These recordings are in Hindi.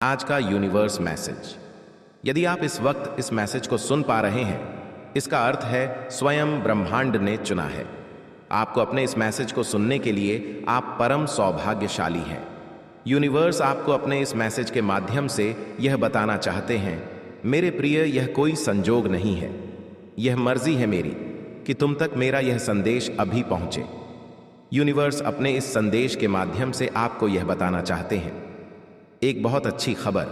आज का यूनिवर्स मैसेज। यदि आप इस वक्त इस मैसेज को सुन पा रहे हैं, इसका अर्थ है स्वयं ब्रह्मांड ने चुना है आपको अपने इस मैसेज को सुनने के लिए। आप परम सौभाग्यशाली हैं। यूनिवर्स आपको अपने इस मैसेज के माध्यम से यह बताना चाहते हैं, मेरे प्रिय, यह कोई संजोग नहीं है, यह मर्जी है मेरी कि तुम तक मेरा यह संदेश अभी पहुंचे। यूनिवर्स अपने इस संदेश के माध्यम से आपको यह बताना चाहते हैं, एक बहुत अच्छी खबर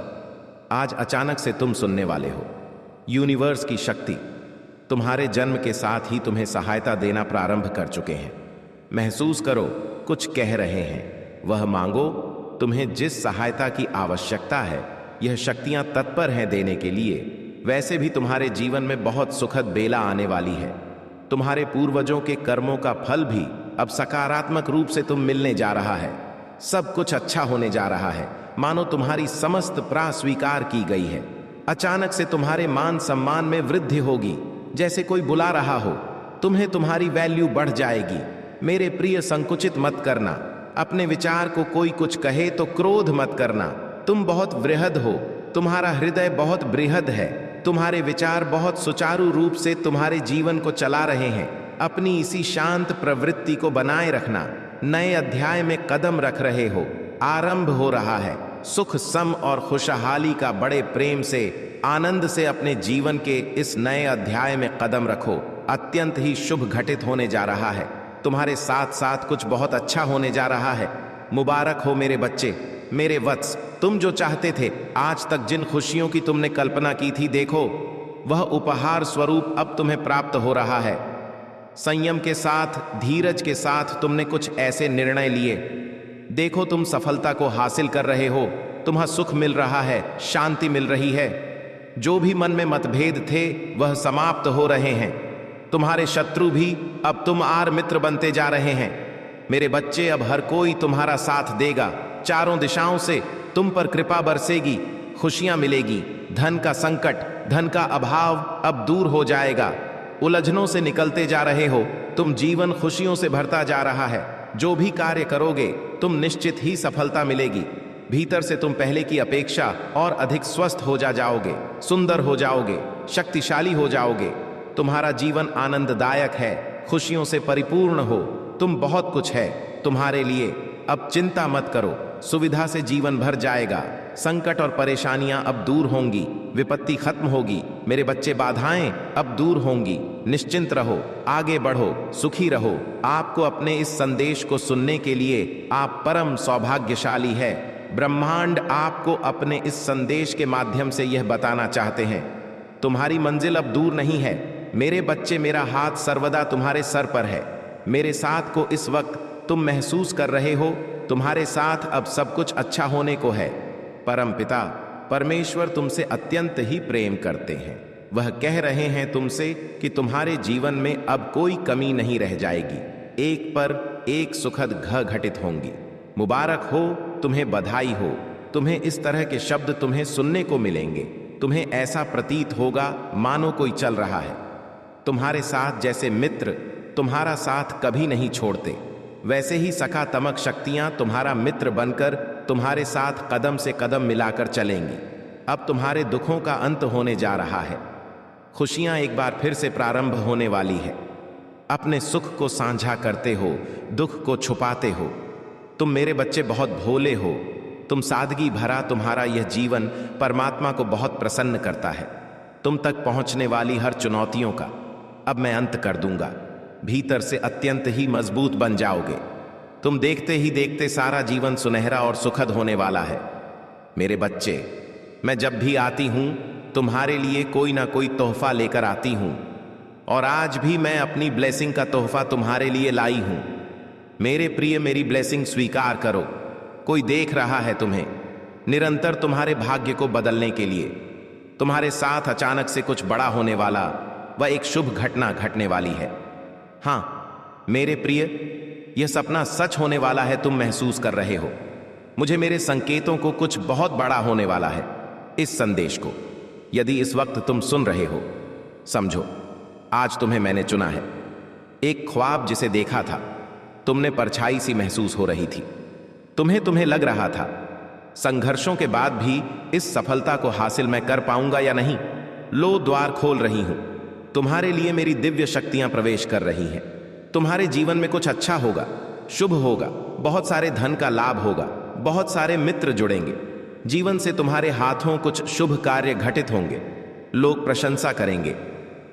आज अचानक से तुम सुनने वाले हो। यूनिवर्स की शक्ति तुम्हारे जन्म के साथ ही तुम्हें सहायता देना प्रारंभ कर चुके हैं। महसूस करो, कुछ कह रहे हैं, वह मांगो। तुम्हें जिस सहायता की आवश्यकता है, यह शक्तियां तत्पर हैं देने के लिए। वैसे भी तुम्हारे जीवन में बहुत सुखद बेला आने वाली है। तुम्हारे पूर्वजों के कर्मों का फल भी अब सकारात्मक रूप से तुम मिलने जा रहा है। सब कुछ अच्छा होने जा रहा है, मानो तुम्हारी समस्त प्रार्थना स्वीकार की गई है। अचानक से तुम्हारे मान सम्मान में वृद्धि होगी, जैसे कोई बुला रहा हो। तुम्हें तुम्हारी वैल्यू बढ़ जाएगी। मेरे प्रिय, संकुचित मत करना। अपने विचार को कोई कुछ कहे तो क्रोध मत करना। तुम बहुत वृहद हो, तुम्हारा हृदय बहुत बृहद है। तुम्हारे विचार बहुत सुचारू रूप से तुम्हारे जीवन को चला रहे हैं। अपनी इसी शांत प्रवृत्ति को बनाए रखना। नए अध्याय में कदम रख रहे हो, आरंभ हो रहा है। सुख, सम और खुशहाली का बड़े प्रेम से, आनंद से अपने जीवन के इस नए अध्याय में कदम रखो। अत्यंत ही शुभ घटित होने जा रहा है। तुम्हारे साथ साथ कुछ बहुत अच्छा होने जा रहा है। मुबारक हो मेरे बच्चे, मेरे वत्स। तुम जो चाहते थे, आज तक जिन खुशियों की तुमने कल्पना की थी, देखो वह उपहार स्वरूप अब तुम्हें प्राप्त हो रहा है। संयम के साथ, धीरज के साथ तुमने कुछ ऐसे निर्णय लिए। देखो, तुम सफलता को हासिल कर रहे हो। तुम्हें सुख मिल रहा है, शांति मिल रही है। जो भी मन में मतभेद थे, वह समाप्त हो रहे हैं। तुम्हारे शत्रु भी अब तुम आर मित्र बनते जा रहे हैं। मेरे बच्चे, अब हर कोई तुम्हारा साथ देगा। चारों दिशाओं से तुम पर कृपा बरसेगी, खुशियां मिलेगी। धन का संकट, धन का अभाव अब दूर हो जाएगा। उलझनों से निकलते जा रहे हो, तुम जीवन खुशियों से भरता जा रहा है। जो भी कार्य करोगे, तुम निश्चित ही सफलता मिलेगी। भीतर से तुम पहले की अपेक्षा और अधिक स्वस्थ हो जाओगे, सुंदर हो जाओगे, शक्तिशाली हो जाओगे। तुम्हारा जीवन आनंददायक है, खुशियों से परिपूर्ण हो। तुम बहुत कुछ है तुम्हारे लिए। अब चिंता मत करो, सुविधा से जीवन भर जाएगा। संकट और परेशानियां अब दूर होंगी, विपत्ति खत्म होगी। मेरे बच्चे, बाधाएं अब दूर होंगी। निश्चिंत रहो, आगे बढ़ो, सुखी रहो। आपको अपने इस संदेश को सुनने के लिए आप परम सौभाग्यशाली है। ब्रह्मांड आपको अपने इस संदेश के माध्यम से यह बताना चाहते हैं, तुम्हारी मंजिल अब दूर नहीं है। मेरे बच्चे, मेरा हाथ सर्वदा तुम्हारे सर पर है। मेरे साथ को इस वक्त तुम महसूस कर रहे हो। तुम्हारे साथ अब सब कुछ अच्छा होने को है। परम पिता परमेश्वर तुमसे अत्यंत ही प्रेम करते हैं। वह कह रहे हैं तुमसे कि तुम्हारे जीवन में अब कोई कमी नहीं रह जाएगी। एक पर एक सुखद घटित होंगी। मुबारक हो, तुम्हें बधाई हो। तुम्हें इस तरह के शब्द तुम्हें सुनने को मिलेंगे। तुम्हें ऐसा प्रतीत होगा मानो कोई चल रहा है तुम्हारे साथ, जैसे मित्र तुम्हारा साथ कभी नहीं छोड़ते। वैसे ही सकारात्मक शक्तियां तुम्हारा मित्र बनकर तुम्हारे साथ कदम से कदम मिलाकर चलेंगी। अब तुम्हारे दुखों का अंत होने जा रहा है। खुशियां एक बार फिर से प्रारंभ होने वाली है। अपने सुख को साझा करते हो, दुख को छुपाते हो। तुम मेरे बच्चे बहुत भोले हो। तुम सादगी भरा, तुम्हारा यह जीवन परमात्मा को बहुत प्रसन्न करता है। तुम तक पहुंचने वाली हर चुनौतियों का अब मैं अंत कर दूंगा। भीतर से अत्यंत ही मजबूत बन जाओगे। तुम देखते ही देखते सारा जीवन सुनहरा और सुखद होने वाला है। मेरे बच्चे, मैं जब भी आती हूं, तुम्हारे लिए कोई ना कोई तोहफा लेकर आती हूं, और आज भी मैं अपनी ब्लेसिंग का तोहफा तुम्हारे लिए लाई हूं। मेरे प्रिय, मेरी ब्लेसिंग स्वीकार करो। कोई देख रहा है तुम्हें, निरंतर तुम्हारे भाग्य को बदलने के लिए। तुम्हारे साथ अचानक से कुछ बड़ा होने वाला, वह एक शुभ घटना घटने वाली है। हाँ मेरे प्रिय, यह सपना सच होने वाला है। तुम महसूस कर रहे हो, मुझे मेरे संकेतों को कुछ बहुत बड़ा होने वाला है। इस संदेश को यदि इस वक्त तुम सुन रहे हो, समझो आज तुम्हें मैंने चुना है। एक ख्वाब जिसे देखा था, तुमने परछाई सी महसूस हो रही थी। तुम्हें लग रहा था संघर्षों के बाद भी इस सफलता को हासिल मैं कर पाऊंगा या नहीं? लो, द्वार खोल रही हूं। तुम्हारे लिए मेरी दिव्य शक्तियां प्रवेश कर रही हैं। तुम्हारे जीवन में कुछ अच्छा होगा, शुभ होगा, बहुत सारे धन का लाभ होगा, बहुत सारे मित्र जुड़ेंगे। जीवन से तुम्हारे हाथों कुछ शुभ कार्य घटित होंगे। लोग प्रशंसा करेंगे,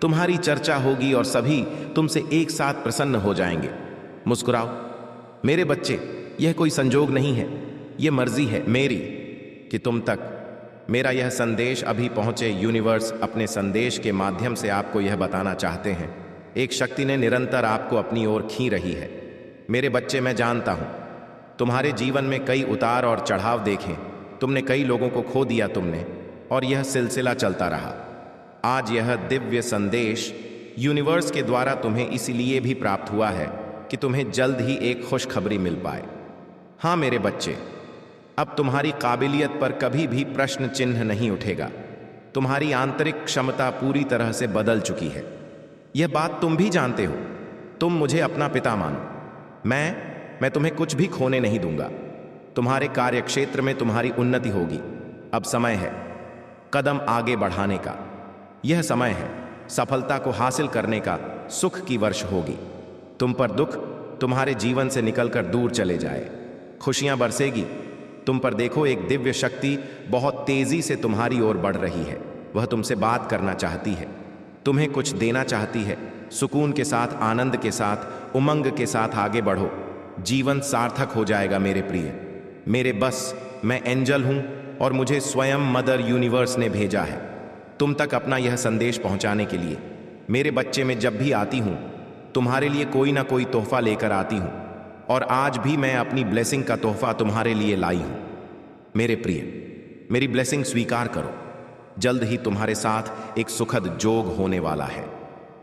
तुम्हारी चर्चा होगी और सभी तुमसे एक साथ प्रसन्न हो जाएंगे। मुस्कुराओ मेरे बच्चे, यह कोई संजोग नहीं है, यह मर्जी है मेरी कि तुम तक मेरा यह संदेश अभी पहुंचे। यूनिवर्स अपने संदेश के माध्यम से आपको यह बताना चाहते हैं, एक शक्ति ने निरंतर आपको अपनी ओर खींच रही है। मेरे बच्चे, मैं जानता हूं तुम्हारे जीवन में कई उतार और चढ़ाव देखे, तुमने कई लोगों को खो दिया तुमने, और यह सिलसिला चलता रहा। आज यह दिव्य संदेश यूनिवर्स के द्वारा तुम्हें इसीलिए भी प्राप्त हुआ है कि तुम्हें जल्द ही एक खुशखबरी मिल पाए। हाँ मेरे बच्चे, अब तुम्हारी काबिलियत पर कभी भी प्रश्न चिन्ह नहीं उठेगा। तुम्हारी आंतरिक क्षमता पूरी तरह से बदल चुकी है। यह बात तुम भी जानते हो। तुम मुझे अपना पिता मानो। मैं तुम्हें कुछ भी खोने नहीं दूंगा। तुम्हारे कार्यक्षेत्र में तुम्हारी उन्नति होगी। अब समय है कदम आगे बढ़ाने का। यह समय है सफलता को हासिल करने का। सुख की वर्ष होगी। तुम पर दुख तुम्हारे जीवन से निकलकर दूर चले जाए। खुशियां बरसेगी तुम पर। देखो, एक दिव्य शक्ति बहुत तेजी से तुम्हारी ओर बढ़ रही है। वह तुमसे बात करना चाहती है, तुम्हें कुछ देना चाहती है। सुकून के साथ, आनंद के साथ, उमंग के साथ आगे बढ़ो। जीवन सार्थक हो जाएगा मेरे प्रिय। मेरे बस, मैं एंजल हूं और मुझे स्वयं मदर यूनिवर्स ने भेजा है तुम तक अपना यह संदेश पहुंचाने के लिए। मेरे बच्चे, मैं जब भी आती हूं तुम्हारे लिए कोई ना कोई तोहफा लेकर आती हूं, और आज भी मैं अपनी ब्लेसिंग का तोहफा तुम्हारे लिए लाई हूं। मेरे प्रिय, मेरी ब्लेसिंग स्वीकार करो। जल्द ही तुम्हारे साथ एक सुखद जोग होने वाला है।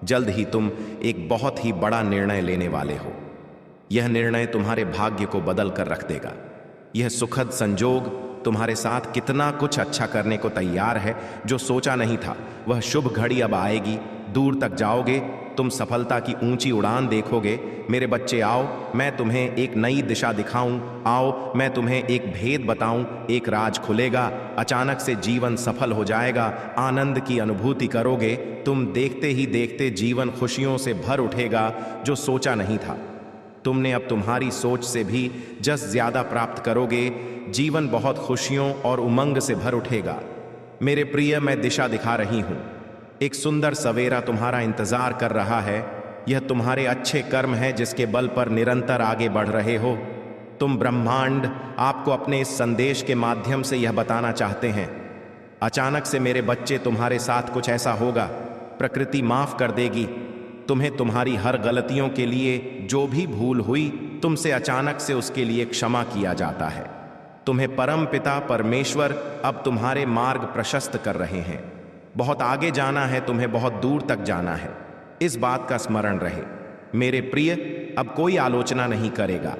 जल्द ही तुम एक बहुत ही बड़ा निर्णय लेने वाले हो। यह निर्णय तुम्हारे भाग्य को बदल कर रख देगा। यह सुखद संजोग तुम्हारे साथ कितना कुछ अच्छा करने को तैयार है। जो सोचा नहीं था वह शुभ घड़ी अब आएगी। दूर तक जाओगे, तुम सफलता की ऊंची उड़ान देखोगे। मेरे बच्चे, आओ मैं तुम्हें एक नई दिशा दिखाऊं। आओ मैं तुम्हें एक भेद बताऊं। एक राज खुलेगा। अचानक से जीवन सफल हो जाएगा। आनंद की अनुभूति करोगे। तुम देखते ही देखते जीवन खुशियों से भर उठेगा। जो सोचा नहीं था तुमने, अब तुम्हारी सोच से भी जस ज्यादा प्राप्त करोगे। जीवन बहुत खुशियों और उमंग से भर उठेगा। मेरे प्रिय, मैं दिशा दिखा रही हूं। एक सुंदर सवेरा तुम्हारा इंतजार कर रहा है। यह तुम्हारे अच्छे कर्म है जिसके बल पर निरंतर आगे बढ़ रहे हो तुम। ब्रह्मांड आपको अपने इस संदेश के माध्यम से यह बताना चाहते हैं, अचानक से मेरे बच्चे तुम्हारे साथ कुछ ऐसा होगा। प्रकृति माफ कर देगी तुम्हें। तुम्हारी हर गलतियों के लिए जो भी भूल हुई तुमसे, अचानक से उसके लिए क्षमा किया जाता है। तुम्हें परम पिता परमेश्वर अब तुम्हारे मार्ग प्रशस्त कर रहे हैं। बहुत आगे जाना है तुम्हें, बहुत दूर तक जाना है। इस बात का स्मरण रहे मेरे प्रिय। अब कोई आलोचना नहीं करेगा।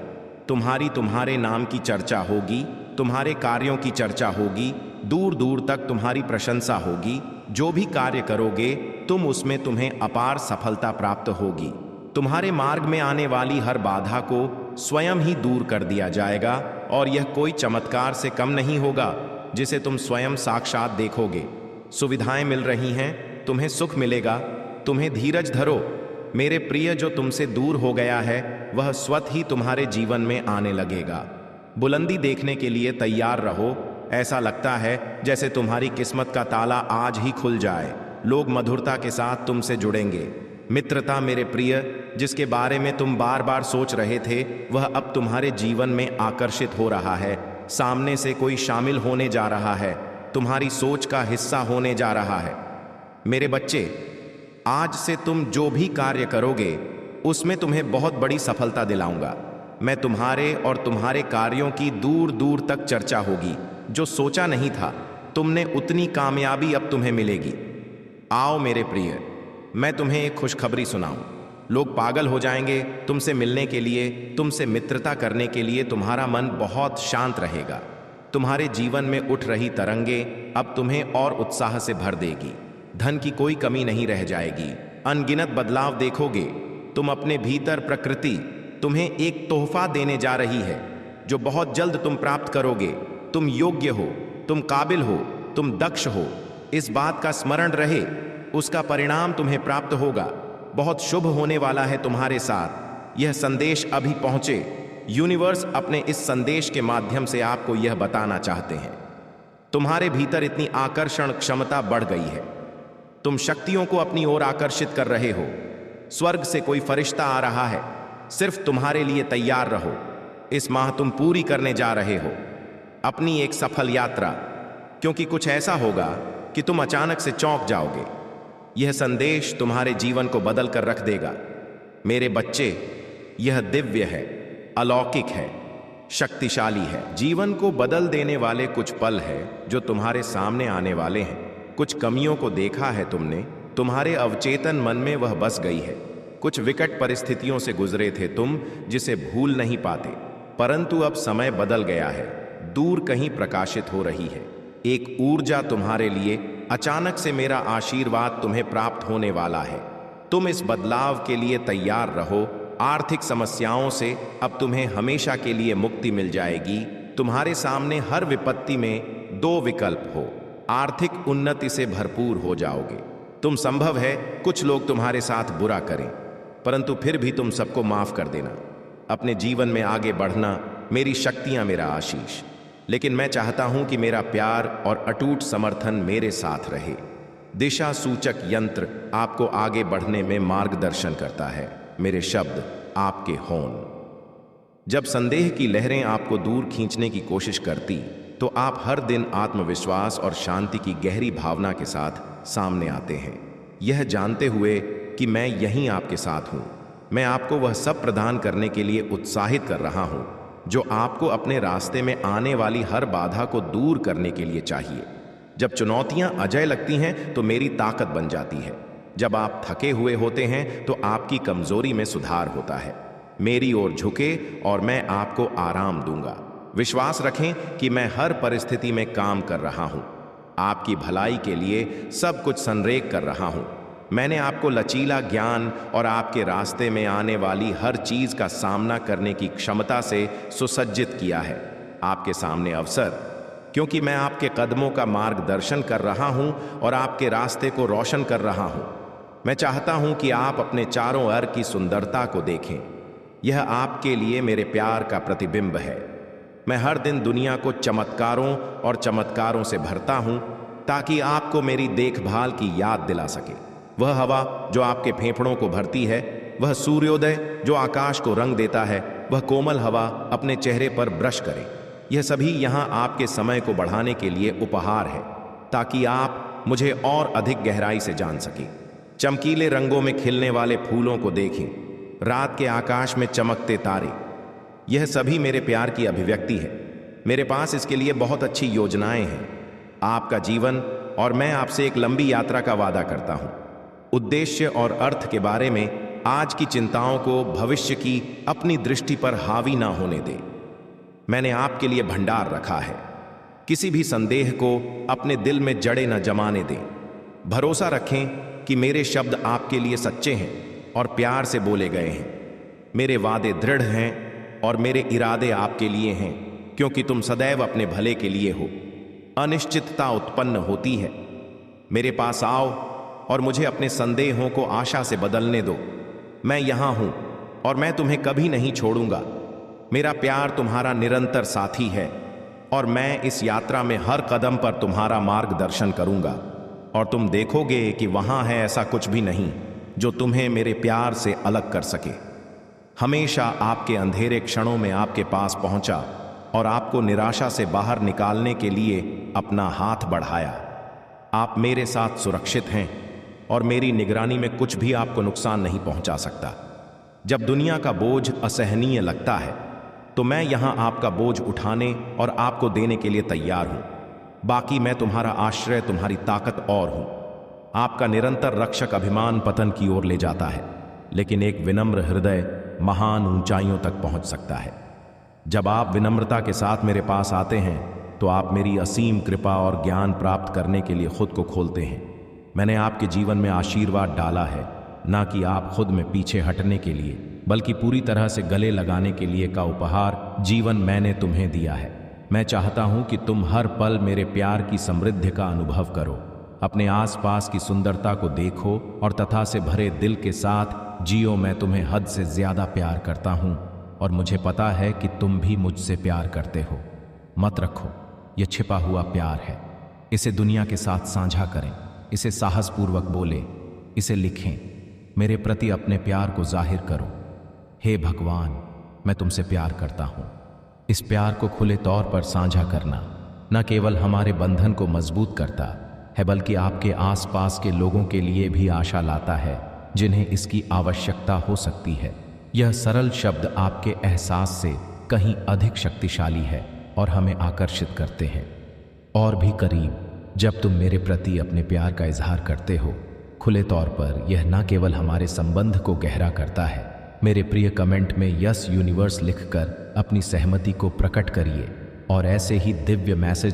तुम्हारे नाम की चर्चा होगी, तुम्हारे कार्यों की चर्चा होगी। दूर दूर तक तुम्हारी प्रशंसा होगी। जो भी कार्य करोगे तुम, उसमें तुम्हें अपार सफलता प्राप्त होगी। तुम्हारे मार्ग में आने वाली हर बाधा को स्वयं ही दूर कर दिया जाएगा, और यह कोई चमत्कार से कम नहीं होगा जिसे तुम स्वयं साक्षात देखोगे। सुविधाएं मिल रही हैं, तुम्हें सुख मिलेगा। तुम्हें धीरज धरो मेरे प्रिय। जो तुमसे दूर हो गया है वह स्वतः ही तुम्हारे जीवन में आने लगेगा। बुलंदी देखने के लिए तैयार रहो। ऐसा लगता है जैसे तुम्हारी किस्मत का ताला आज ही खुल जाए। लोग मधुरता के साथ तुमसे जुड़ेंगे। मित्रता मेरे प्रिय, जिसके बारे में तुम बार बार सोच रहे थे, वह अब तुम्हारे जीवन में आकर्षित हो रहा है। सामने से कोई शामिल होने जा रहा है, तुम्हारी सोच का हिस्सा होने जा रहा है। मेरे बच्चे, आज से तुम जो भी कार्य करोगे उसमें तुम्हें बहुत बड़ी सफलता दिलाऊंगा। मैं तुम्हारे और तुम्हारे कार्यों की दूर दूर तक चर्चा होगी। जो सोचा नहीं था तुमने, उतनी कामयाबी अब तुम्हें मिलेगी। आओ मेरे प्रिय, मैं तुम्हें एक खुशखबरी सुनाऊं। लोग पागल हो जाएंगे तुमसे मिलने के लिए, तुमसे मित्रता करने के लिए। तुम्हारा मन बहुत शांत रहेगा। तुम्हारे जीवन में उठ रही तरंगे अब तुम्हें और उत्साह से भर देगी। धन की कोई कमी नहीं रह जाएगी। अनगिनत बदलाव देखोगे तुम अपने भीतर। प्रकृति तुम्हें एक तोहफा देने जा रही है जो बहुत जल्द तुम प्राप्त करोगे। तुम योग्य हो, तुम काबिल हो, तुम दक्ष हो। इस बात का स्मरण रहे, उसका परिणाम तुम्हें प्राप्त होगा। बहुत शुभ होने वाला है तुम्हारे साथ। यह संदेश अभी पहुंचे। यूनिवर्स अपने इस संदेश के माध्यम से आपको यह बताना चाहते हैं, तुम्हारे भीतर इतनी आकर्षण क्षमता बढ़ गई है, तुम शक्तियों को अपनी ओर आकर्षित कर रहे हो। स्वर्ग से कोई फरिश्ता आ रहा है, सिर्फ तुम्हारे लिए तैयार रहो। इस माह तुम पूरी करने जा रहे हो अपनी एक सफल यात्रा, क्योंकि कुछ ऐसा होगा कि तुम अचानक से चौंक जाओगे। यह संदेश तुम्हारे जीवन को बदल कर रख देगा। मेरे बच्चे, यह दिव्य है, अलौकिक है, शक्तिशाली है। जीवन को बदल देने वाले कुछ पल है जो तुम्हारे सामने आने वाले हैं। कुछ कमियों को देखा है तुमने, तुम्हारे अवचेतन मन में वह बस गई है। कुछ विकट परिस्थितियों से गुजरे थे तुम, जिसे भूल नहीं पाते, परंतु अब समय बदल गया है। दूर कहीं प्रकाशित हो रही है एक ऊर्जा तुम्हारे लिए। अचानक से मेरा आशीर्वाद तुम्हें प्राप्त होने वाला है। तुम इस बदलाव के लिए तैयार रहो। आर्थिक समस्याओं से अब तुम्हें हमेशा के लिए मुक्ति मिल जाएगी। तुम्हारे सामने हर विपत्ति में दो विकल्प हो, आर्थिक उन्नति से भरपूर हो जाओगे। तुम संभव है कुछ लोग तुम्हारे साथ बुरा करें, परंतु फिर भी तुम सबको माफ कर देना। अपने जीवन में आगे बढ़ना मेरी शक्तियां, मेरा आशीष। लेकिन मैं चाहता हूं कि मेरा प्यार और अटूट समर्थन मेरे साथ रहे। दिशा सूचक यंत्र आपको आगे बढ़ने में मार्गदर्शन करता है। मेरे शब्द आपके होन। जब संदेह की लहरें आपको दूर खींचने की कोशिश करती, तो आप हर दिन आत्मविश्वास और शांति की गहरी भावना के साथ सामने आते हैं, यह जानते हुए कि मैं यहीं आपके साथ हूं। मैं आपको वह सब प्रदान करने के लिए उत्साहित कर रहा हूं जो आपको अपने रास्ते में आने वाली हर बाधा को दूर करने के लिए चाहिए। जब चुनौतियां अजय लगती हैं तो मेरी ताकत बन जाती है। जब आप थके हुए होते हैं तो आपकी कमजोरी में सुधार होता है। मेरी ओर झुके और मैं आपको आराम दूंगा। विश्वास रखें कि मैं हर परिस्थिति में काम कर रहा हूं, आपकी भलाई के लिए सब कुछ संरेख कर रहा हूं। मैंने आपको लचीला ज्ञान और आपके रास्ते में आने वाली हर चीज का सामना करने की क्षमता से सुसज्जित किया है। आपके सामने अवसर, क्योंकि मैं आपके कदमों का मार्गदर्शन कर रहा हूं और आपके रास्ते को रोशन कर रहा हूं। मैं चाहता हूं कि आप अपने चारों ओर की सुंदरता को देखें। यह आपके लिए मेरे प्यार का प्रतिबिंब है। मैं हर दिन दुनिया को चमत्कारों और चमत्कारों से भरता हूं ताकि आपको मेरी देखभाल की याद दिला सके। वह हवा जो आपके फेफड़ों को भरती है, वह सूर्योदय जो आकाश को रंग देता है, वह कोमल हवा अपने चेहरे पर ब्रश करे। यह सभी यहाँ आपके समय को बढ़ाने के लिए उपहार है, ताकि आप मुझे और अधिक गहराई से जान सकें। चमकीले रंगों में खिलने वाले फूलों को देखें, रात के आकाश में चमकते तारे, यह सभी मेरे प्यार की अभिव्यक्ति है। मेरे पास इसके लिए बहुत अच्छी योजनाएं हैं। आपका जीवन और मैं आपसे एक लंबी यात्रा का वादा करता हूं। उद्देश्य और अर्थ के बारे में आज की चिंताओं को भविष्य की अपनी दृष्टि पर हावी ना होने दे। मैंने आपके लिए भंडार रखा है। किसी भी संदेह को अपने दिल में जड़े न जमाने दें। भरोसा रखें कि मेरे शब्द आपके लिए सच्चे हैं और प्यार से बोले गए हैं। मेरे वादे दृढ़ हैं और मेरे इरादे आपके लिए हैं, क्योंकि तुम सदैव अपने भले के लिए हो। अनिश्चितता उत्पन्न होती है, मेरे पास आओ और मुझे अपने संदेहों को आशा से बदलने दो। मैं यहां हूं और मैं तुम्हें कभी नहीं छोड़ूंगा। मेरा प्यार तुम्हारा निरंतर साथी है और मैं इस यात्रा में हर कदम पर तुम्हारा मार्गदर्शन करूंगा। और तुम देखोगे कि वहां है ऐसा कुछ भी नहीं जो तुम्हें मेरे प्यार से अलग कर सके। हमेशा आपके अंधेरे क्षणों में आपके पास पहुंचा और आपको निराशा से बाहर निकालने के लिए अपना हाथ बढ़ाया। आप मेरे साथ सुरक्षित हैं और मेरी निगरानी में कुछ भी आपको नुकसान नहीं पहुंचा सकता। जब दुनिया का बोझ असहनीय लगता है तो मैं यहां आपका बोझ उठाने और आपको देने के लिए तैयार हूं। बाकी मैं तुम्हारा आश्रय, तुम्हारी ताकत और हूं। आपका निरंतर रक्षक अभिमान पतन की ओर ले जाता है, लेकिन एक विनम्र हृदय महान ऊंचाइयों तक पहुंच सकता है। जब आप विनम्रता के साथ मेरे पास आते हैं तो आप मेरी असीम कृपा और ज्ञान प्राप्त करने के लिए खुद को खोलते हैं। मैंने आपके जीवन में आशीर्वाद डाला है, ना कि आप खुद में पीछे हटने के लिए, बल्कि पूरी तरह से गले लगाने के लिए का उपहार जीवन मैंने तुम्हें दिया है। मैं चाहता हूं कि तुम हर पल मेरे प्यार की समृद्धि का अनुभव करो, अपने आसपास की सुंदरता को देखो और तथा से भरे दिल के साथ जियो। मैं तुम्हें हद से ज्यादा प्यार करता हूं और मुझे पता है कि तुम भी मुझसे प्यार करते हो। मत रखो, यह छिपा हुआ प्यार है। इसे दुनिया के साथ साझा करें, इसे साहसपूर्वक बोले, इसे लिखें। मेरे प्रति अपने प्यार को जाहिर करो। हे भगवान, मैं तुमसे प्यार करता हूं। इस प्यार को खुले तौर पर साझा करना न केवल हमारे बंधन को मजबूत करता है, बल्कि आपके आसपास के लोगों के लिए भी आशा लाता है जिन्हें इसकी आवश्यकता हो सकती है। यह सरल शब्द आपके एहसास से कहीं अधिक शक्तिशाली है और हमें आकर्षित करते हैं और भी करीब। जब तुम मेरे प्रति अपने प्यार का इजहार करते हो खुले तौर पर, यह न केवल हमारे संबंध को गहरा करता है। मेरे प्रिय कमेंट में यस यूनिवर्स लिखकर अपनी सहमति को प्रकट करिए और ऐसे ही दिव्य मैसेज